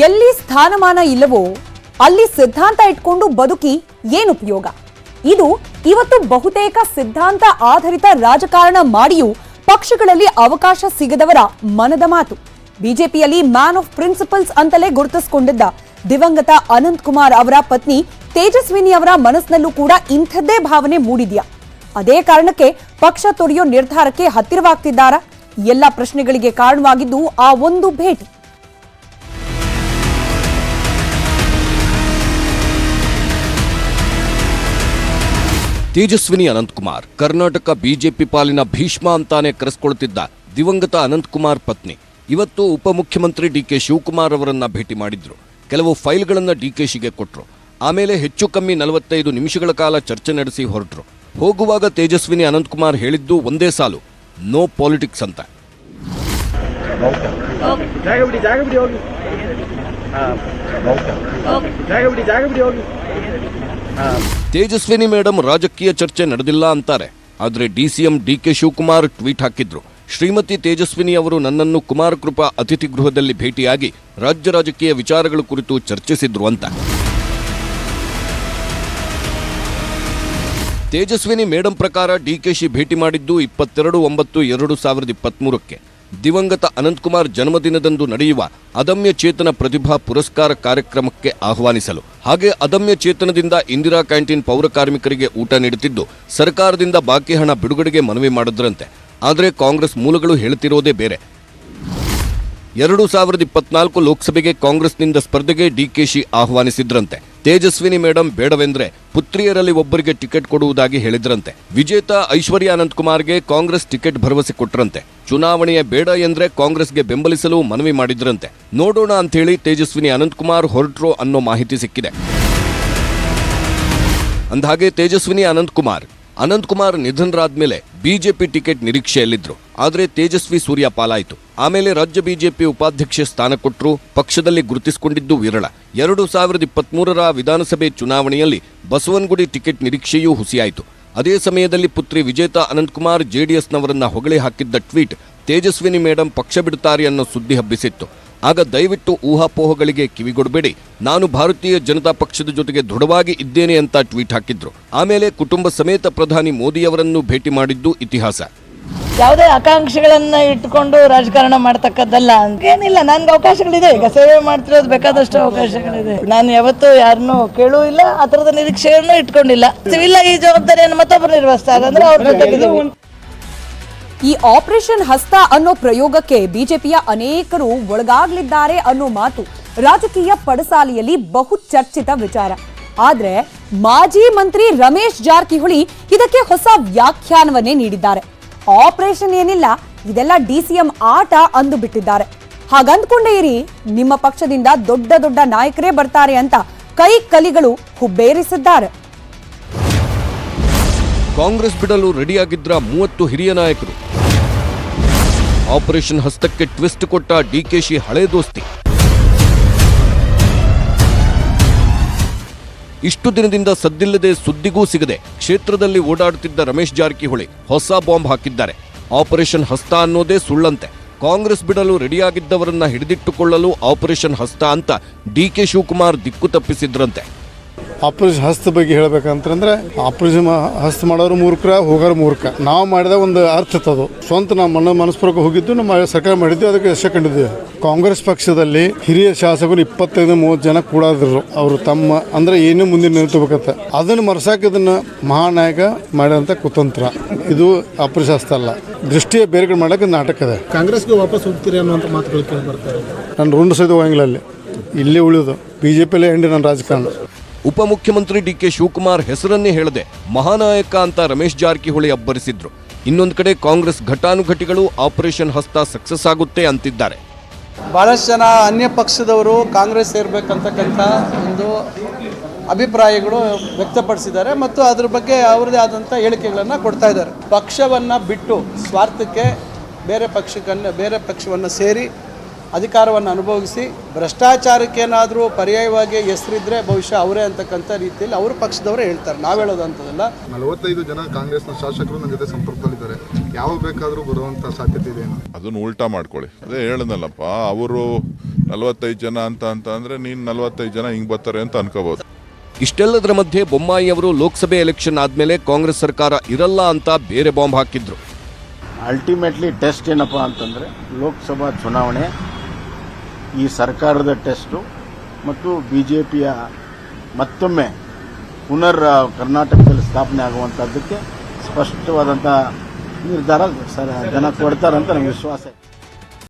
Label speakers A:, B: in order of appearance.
A: ಎಲ್ಲಿ ಸ್ಥಾನಮಾನ ಇಲ್ಲವೋ ಅಲ್ಲಿ ಸಿದ್ಧಾಂತ ಇಟ್ಕೊಂಡು ಬದುಕಿ ಏನು ಉಪಯೋಗ? ಇದು ಇವತ್ತು ಬಹುತೇಕ ಸಿದ್ಧಾಂತ ಆಧಾರಿತ ರಾಜಕಾರಣ ಮಾಡಿಯೂ ಪಕ್ಷಗಳಲ್ಲಿ ಅವಕಾಶ ಸಿಗದವರ ಮನದ ಮಾತು. ಬಿಜೆಪಿಯಲ್ಲಿ ಮ್ಯಾನ್ ಆಫ್ ಪ್ರಿನ್ಸಿಪಲ್ಸ್ ಅಂತಲೇ ಗುರುತಿಸಿಕೊಂಡಿದ್ದ ದಿವಂಗತ ಅನಂತ್ ಕುಮಾರ್ ಅವರ ಪತ್ನಿ ತೇಜಸ್ವಿನಿ ಅವರ ಮನಸ್ಸಿನಲ್ಲೂ ಕೂಡ ಇಂಥದ್ದೇ ಭಾವನೆ ಮೂಡಿದ್ಯಾ? ಅದೇ ಕಾರಣಕ್ಕೆ ಪಕ್ಷ ತೊರೆಯೋ ನಿರ್ಧಾರಕ್ಕೆ ಹತ್ತಿರವಾಗ್ತಿದ್ದಾರಾ? ಎಲ್ಲ ಪ್ರಶ್ನೆಗಳಿಗೆ ಕಾರಣವಾಗಿದ್ದು ಆ ಒಂದು ಭೇಟಿ.
B: ತೇಜಸ್ವಿನಿ ಅನಂತಕುಮಾರ್ ಕರ್ನಾಟಕ ಬಿಜೆಪಿ ಪಾಲಿನ ಭೀಷ್ಮ ಅಂತಾನೆ ಕರೆಸಿಕೊಳ್ಳುತ್ತಿದ್ದ ದಿವಂಗತ ಅನಂತಕುಮಾರ್ ಪತ್ನಿ ಇವತ್ತು ಉಪಮುಖ್ಯಮಂತ್ರಿ ಡಿಕೆ ಶಿವಕುಮಾರ್ ಅವರನ್ನ ಭೇಟಿ ಮಾಡಿದ್ರು. ಕೆಲವು ಫೈಲ್ಗಳನ್ನ ಡಿಕೆಶಿಗೆ ಕೊಟ್ರು. ಆಮೇಲೆ ಹೆಚ್ಚು ಕಮ್ಮಿ 45 ನಿಮಿಷಗಳ ಕಾಲ ಚರ್ಚೆ ನಡೆಸಿ ಹೊರಟರು. ಹೋಗುವಾಗ ತೇಜಸ್ವಿನಿ ಅನಂತಕುಮಾರ್ ಹೇಳಿದ್ದು ಒಂದೇ ಸಾಲು, ನೋ ಪಾಲಿಟಿಕ್ಸ್ ಅಂತ. ತೇಜಸ್ವಿನಿ ಮೇಡಮ್ ರಾಜಕೀಯ ಚರ್ಚೆ ನಡೆದಿಲ್ಲ ಅಂತಾರೆ. ಆದ್ರೆ ಡಿಸಿಎಂ ಡಿಕೆ ಶಿವಕುಮಾರ್ ಟ್ವೀಟ್ ಹಾಕಿದ್ರು, ಶ್ರೀಮತಿ ತೇಜಸ್ವಿನಿ ಅವರು ನನ್ನನ್ನು ಕುಮಾರಕೃಪಾ ಅತಿಥಿ ಗೃಹದಲ್ಲಿ ಭೇಟಿಯಾಗಿ ರಾಜ್ಯ ರಾಜಕೀಯ ವಿಚಾರಗಳ ಕುರಿತು ಚರ್ಚಿಸಿದ್ರು ಅಂತ. ತೇಜಸ್ವಿನಿ ಮೇಡಮ್ ಪ್ರಕಾರ ಡಿಕೆಶಿ ಭೇಟಿ ಮಾಡಿದ್ದು 22/9/2023ಕ್ಕೆ ದಿವಂಗತ ಅನಂತಕುಮಾರ್ ಜನ್ಮದಿನದಂದು ನಡೆಯುವ ಅದಮ್ಯ ಚೇತನ ಪ್ರತಿಭಾ ಪುರಸ್ಕಾರ ಕಾರ್ಯಕ್ರಮಕ್ಕೆ ಆಹ್ವಾನಿಸಲು. ಹಾಗೆ ಅದಮ್ಯ ಚೇತನದಿಂದ ಇಂದಿರಾ ಕ್ಯಾಂಟೀನ್ ಪೌರ ಕಾರ್ಮಿಕರಿಗೆ ಊಟ ನೀಡುತ್ತಿದ್ದು ಸರ್ಕಾರದಿಂದ ಬಾಕಿ ಹಣ ಬಿಡುಗಡೆಗೆ ಮನವಿ ಮಾಡಿದ್ರಂತೆ. ಆದರೆ ಕಾಂಗ್ರೆಸ್ ಮೂಲಗಳು ಹೇಳುತ್ತಿರೋದೇ ಬೇರೆ. 2024 ಲೋಕಸಭೆಗೆ ಕಾಂಗ್ರೆಸ್ನಿಂದ ಸ್ಪರ್ಧೆಗೆ ಡಿಕೆಶಿ ಆಹ್ವಾನಿಸಿದ್ರಂತೆ. ತೇಜಸ್ವಿನಿ ಮೇಡಮ್ ಬೇಡವೆಂದ್ರೆ ಪುತ್ರಿಯರಲ್ಲಿ ಒಬ್ಬರಿಗೆ ಟಿಕೆಟ್ ಕೊಡುವುದಾಗಿ ಹೇಳಿದ್ರಂತೆ. ವಿಜೇತ ಐಶ್ವರ್ಯ ಅನಂತಕುಮಾರ್ಗೆ ಕಾಂಗ್ರೆಸ್ ಟಿಕೆಟ್ ಭರವಸೆ ಕೊಟ್ಟರಂತೆ. ಚುನಾವಣೆಯ ಬೇಡ ಎಂದ್ರೆ ಕಾಂಗ್ರೆಸ್ಗೆ ಬೆಂಬಲಿಸಲು ಮನವಿ ಮಾಡಿದ್ರಂತೆ. ನೋಡೋಣ ಅಂಥೇಳಿ ತೇಜಸ್ವಿನಿ ಅನಂತಕುಮಾರ್ ಹೊರಟ್ರು ಅನ್ನೋ ಮಾಹಿತಿ ಸಿಕ್ಕಿದೆ. ಅಂದಹಾಗೆ ತೇಜಸ್ವಿನಿ ಅನಂತಕುಮಾರ್ ನಿಧನರಾದ್ಮೇಲೆ ಬಿಜೆಪಿ ಟಿಕೆಟ್ ನಿರೀಕ್ಷೆಯಲ್ಲಿದ್ರು. ಆದರೆ ತೇಜಸ್ವಿ ಸೂರ್ಯ ಪಾಲಾಯಿತು. ಆಮೇಲೆ ರಾಜ್ಯ ಬಿಜೆಪಿ ಉಪಾಧ್ಯಕ್ಷೆ ಸ್ಥಾನ ಕೊಟ್ಟರು. ಪಕ್ಷದಲ್ಲಿ ಗುರುತಿಸಿಕೊಂಡಿದ್ದು ವಿರಳ. 2023ರ ವಿಧಾನಸಭೆ ಚುನಾವಣೆಯಲ್ಲಿ ಬಸವನಗುಡಿ ಟಿಕೆಟ್ ನಿರೀಕ್ಷೆಯೂ ಹುಸಿಯಾಯಿತು. ಅದೇ ಸಮಯದಲ್ಲಿ ಪುತ್ರಿ ವಿಜೇತಾ ಅನಂತಕುಮಾರ್ ಜೆಡಿಎಸ್ನವರನ್ನ ಹೊಗಳಿ ಹಾಕಿದ್ದ ಟ್ವೀಟ್ ತೇಜಸ್ವಿನಿ ಮೇಡಮ್ ಪಕ್ಷ ಬಿಡುತ್ತಾರೆ ಅನ್ನೋ ಸುದ್ದಿ ಹಬ್ಬಿಸಿತ್ತು. ಆಗ ದಯವಿಟ್ಟು ಊಹಾಪೋಹಗಳಿಗೆ ಕಿವಿಗೊಡಬೇಡಿ, ನಾನು ಭಾರತೀಯ ಜನತಾ ಪಕ್ಷದ ಜೊತೆಗೆ ದೃಢವಾಗಿ ಇದ್ದೇನೆ ಅಂತ ಟ್ವೀಟ್ ಹಾಕಿದ್ರು. ಆಮೇಲೆ ಕುಟುಂಬ ಸಮೇತ ಪ್ರಧಾನಿ ಮೋದಿಯವರನ್ನು ಭೇಟಿ ಮಾಡಿದ್ದು ಇತಿಹಾಸ.
C: ಯಾವುದೇ ಆಕಾಂಕ್ಷೆಗಳನ್ನ ಇಟ್ಕೊಂಡು ರಾಜಕಾರಣ ಮಾಡ್ತಕ್ಕದ್ದಲ್ಲ. ಏನಿಲ್ಲ, ನನ್ಗೆ ಅವಕಾಶಗಳಿದೆ. ಈಗ ಸೇವೆ ಮಾಡ್ತಿರೋದು ಬೇಕಾದಷ್ಟು ಅವಕಾಶಗಳಿದೆ. ನಾನು ಯಾವತ್ತೂ ಯಾರನ್ನೂ ಕೇಳೂ ಇಲ್ಲ, ಆ ಥರದ ನಿರೀಕ್ಷೆಯನ್ನು ಇಟ್ಕೊಂಡಿಲ್ಲ. ಇಲ್ಲ, ಈ ಜವಾಬ್ದಾರಿಯನ್ನು ಮತ್ತೊಬ್ಬರು ನಿರ್ವಹಿಸ್ತಾರೆ ಅಂದ್ರೆ ಅವ್ರ ಜೊತೆಗಿದ್ದೀವಿ.
A: ಈ ಆಪರೇಷನ್ ಹಸ್ತ ಅನ್ನೋ ಪ್ರಯೋಗಕ್ಕೆ ಬಿಜೆಪಿಯ ಅನೇಕರು ಒಳಗಾಗಲಿದ್ದಾರೆ ಅನ್ನೋ ಮಾತು ರಾಜಕೀಯ ಪಡಸಾಲೆಯಲ್ಲಿ ಬಹು ಚರ್ಚಿತ ವಿಚಾರ. ಆದ್ರೆ ಮಾಜಿ ಮಂತ್ರಿ ರಮೇಶ್ ಜಾರಕಿಹೊಳಿ ಇದಕ್ಕೆ ಹೊಸ ವ್ಯಾಖ್ಯಾನವನ್ನೇ ನೀಡಿದ್ದಾರೆ. ಆಪರೇಷನ್ ಏನಿಲ್ಲ, ಇದೆಲ್ಲ ಡಿಸಿಎಂ ಆಟ ಅಂದು ಬಿಟ್ಟಿದ್ದಾರೆ. ಹಾಗಂದ್ಕೊಂಡೇ ಇರಿ, ನಿಮ್ಮ ಪಕ್ಷದಿಂದ ದೊಡ್ಡ ದೊಡ್ಡ ನಾಯಕರೇ ಬರ್ತಾರೆ ಅಂತ ಕೈ ಕಲಿಗಳು ಹುಬ್ಬೇರಿಸಿದ್ದಾರೆ.
B: ಕಾಂಗ್ರೆಸ್ ಬಿಡಲು ರೆಡಿಯಾಗಿದ್ರ 30 ಹಿರಿಯ ನಾಯಕರು. ಆಪರೇಷನ್ ಹಸ್ತಕ್ಕೆ ಟ್ವಿಸ್ಟ್ ಕೊಟ್ಟ ಡಿಕೆಶಿ ಹಳೆ ದೋಸ್ತಿ. ಇಷ್ಟು ದಿನದಿಂದ ಸದ್ದಿಲ್ಲದೆ ಸುದ್ದಿಗೂ ಸಿಗದೆ ಕ್ಷೇತ್ರದಲ್ಲಿ ಓಡಾಡುತ್ತಿದ್ದ ರಮೇಶ್ ಜಾರಕಿಹೊಳಿ ಹೊಸ ಬಾಂಬ್ ಹಾಕಿದ್ದಾರೆ. ಆಪರೇಷನ್ ಹಸ್ತ ಅನ್ನೋದೇ ಸುಳ್ಳಂತೆ. ಕಾಂಗ್ರೆಸ್ ಬಿಡಲು ರೆಡಿಯಾಗಿದ್ದವರನ್ನ ಹಿಡಿದಿಟ್ಟುಕೊಳ್ಳಲು ಆಪರೇಷನ್ ಹಸ್ತ ಅಂತ ಡಿಕೆ ಶಿವಕುಮಾರ್ ದಿಕ್ಕು ತಪ್ಪಿಸಿದ್ರಂತೆ.
D: ಆಪರೇಷನ್ ಹಸ್ತ ಬಗ್ಗೆ ಹೇಳ್ಬೇಕಂತಂದ್ರೆ ಆಪರೇಷನ್ ಹಸ್ತ ಮಾಡೋರು ಮೂರ್ಖರ, ಹೋಗೋರು ಮೂರ್ಖ. ನಾವು ಮಾಡಿದ ಒಂದು ಅರ್ಥ ಅದು ಸ್ವಂತ ನಮ್ಮ ಮನಸ್ಪೂರ್ವಕ ಹೋಗಿದ್ದು, ನಮ್ಮ ಸರ್ಕಾರ ಮಾಡಿದ್ದು, ಅದಕ್ಕೆ ಯಶ ಕಂಡಿದ್ದೀವಿ. ಕಾಂಗ್ರೆಸ್ ಪಕ್ಷದಲ್ಲಿ ಹಿರಿಯ ಶಾಸಕರು 25-30 ಜನ ಕೂಡಾದ್ರು. ಅವರು ತಮ್ಮ ಅಂದ್ರೆ ಏನೇ ಮುಂದೆ ನಿಲ್ತಬೇಕಂತ ಅದನ್ನು ಮರ್ಸಾಕ ಇದನ್ನ ಮಹಾನಾಯಕ ಮಾಡಿದಂತ ಕುತಂತ್ರ. ಇದು ಆಪರೇಷನ್ ಹಸ್ತ ಅಲ್ಲ, ದೃಷ್ಟಿಯ ಬೇರೆ ಕಡೆ ಮಾಡಕ್ಕೆ ನಾಟಕ ಇದೆ.
E: ಕಾಂಗ್ರೆಸ್ಗೆ ವಾಪಸ್ ಹೋಗ್ತೀರಿ ಅನ್ನುವಂಥ ಮಾತುಗಳು ಕೇಳಿ ಬರ್ತಾರೆ.
D: ನಾನು ರುಂಡ ಸಹಿತ ಹೋಗಂಗಿಲ್ಲ, ಅಲ್ಲಿ ಇಲ್ಲೇ ಉಳಿಯೋದು. ಬಿಜೆಪಿಯಲ್ಲೇ ಎಂಡಿ ನನ್ನ ರಾಜಕಾರಣ.
B: ಉಪಮುಖ್ಯಮಂತ್ರಿ ಡಿಕೆ ಶಿವಕುಮಾರ್ ಹೆಸರನ್ನೇ ಹೇಳದೆ ಮಹಾನಾಯಕ ಅಂತ ರಮೇಶ್ ಜಾರಕಿಹೊಳಿ ಅಬ್ಬರಿಸಿದ್ರು. ಇನ್ನೊಂದು ಕಡೆ ಕಾಂಗ್ರೆಸ್ ಘಟಾನುಘಟಿಗಳು ಆಪರೇಷನ್ ಹಸ್ತ ಸಕ್ಸಸ್ ಆಗುತ್ತೆ ಅಂತಿದ್ದಾರೆ.
F: ಬಹಳಷ್ಟು ಜನ ಅನ್ಯ ಪಕ್ಷದವರು ಕಾಂಗ್ರೆಸ್ ಸೇರ್ಬೇಕಂತಕ್ಕಂಥ ಒಂದು ಅಭಿಪ್ರಾಯಗಳು ವ್ಯಕ್ತಪಡಿಸಿದ್ದಾರೆ ಮತ್ತು ಅದ್ರ ಬಗ್ಗೆ ಅವರದೇ ಆದಂಥ ಹೇಳಿಕೆಗಳನ್ನು ಕೊಡ್ತಾ ಇದ್ದಾರೆ. ಪಕ್ಷವನ್ನು ಬಿಟ್ಟು ಸ್ವಾರ್ಥಕ್ಕೆ ಬೇರೆ ಪಕ್ಷವನ್ನು ಸೇರಿ ಅಧಿಕಾರವನ್ನು ಅನುಭವಿಸಿ ಭ್ರಷ್ಟಾಚಾರಕ್ಕೇನಾದರೂ ಪರ್ಯಾಯವಾಗಿ ಹೆಸರಿದ್ರೆ ಬಹುಶಃ ಅವರೇ ಅಂತಕ್ಕಂಥ ರೀತಿಯಲ್ಲಿ ಅವರು ಪಕ್ಷದವರೇ ಹೇಳ್ತಾರೆ. ನಾವು ಹೇಳೋದು ಅಂತದಲ್ಲ.
G: 45 ಜನ ಕಾಂಗ್ರೆಸ್ನ ಶಾಸಕರು ನನ್ನ ಜೊತೆ ಸಂಪರ್ಕದಲ್ಲಿದ್ದಾರೆ. ಯಾವಾಗ ಬೇಕಾದರೂ ಬರುವಂಥ ಸಾಧ್ಯತೆ ಇದೆ.
H: ಅದನ್ನು ಉಲ್ಟಾ ಮಾಡ್ಕೊಳ್ಳಿ. ಅದೇ ಹೇಳದ್ನಲ್ಲಪ್ಪ, ಅವರು 45 ಜನ ಅಂತ ಅಂದರೆ ನೀನು 45 ಜನ ಹಿಂಗೆ ಬರ್ತಾರೆ ಅಂತ ಅನ್ಕೋಬಹುದು.
B: ಇಷ್ಟೆಲ್ಲದರ ಮಧ್ಯೆ ಬೊಮ್ಮಾಯಿ ಅವರು ಲೋಕಸಭೆ ಎಲೆಕ್ಷನ್ ಆದ್ಮೇಲೆ ಕಾಂಗ್ರೆಸ್ ಸರ್ಕಾರ ಇರಲ್ಲ ಅಂತ ಬೇರೆ ಬಾಂಬ್ ಹಾಕಿದ್ರು.
I: ಅಲ್ಟಿಮೇಟ್ಲಿ ಟೆಸ್ಟ್ ಏನಪ್ಪ ಅಂತಂದರೆ ಲೋಕಸಭಾ ಚುನಾವಣೆ, ಈ ಸರ್ಕಾರದ ಟೆಸ್ಟು ಮತ್ತು BJPಯ ಮತ್ತೊಮ್ಮೆ ಕರ್ನಾಟಕದಲ್ಲಿ ಸ್ಥಾಪನೆ ಆಗುವಂಥದ್ದಕ್ಕೆ ಸ್ಪಷ್ಟವಾದಂಥ ನಿರ್ಧಾರ ಜನ ಕೊಡ್ತಾರಂತ ನಮಗೆ ವಿಶ್ವಾಸ ಇದೆ.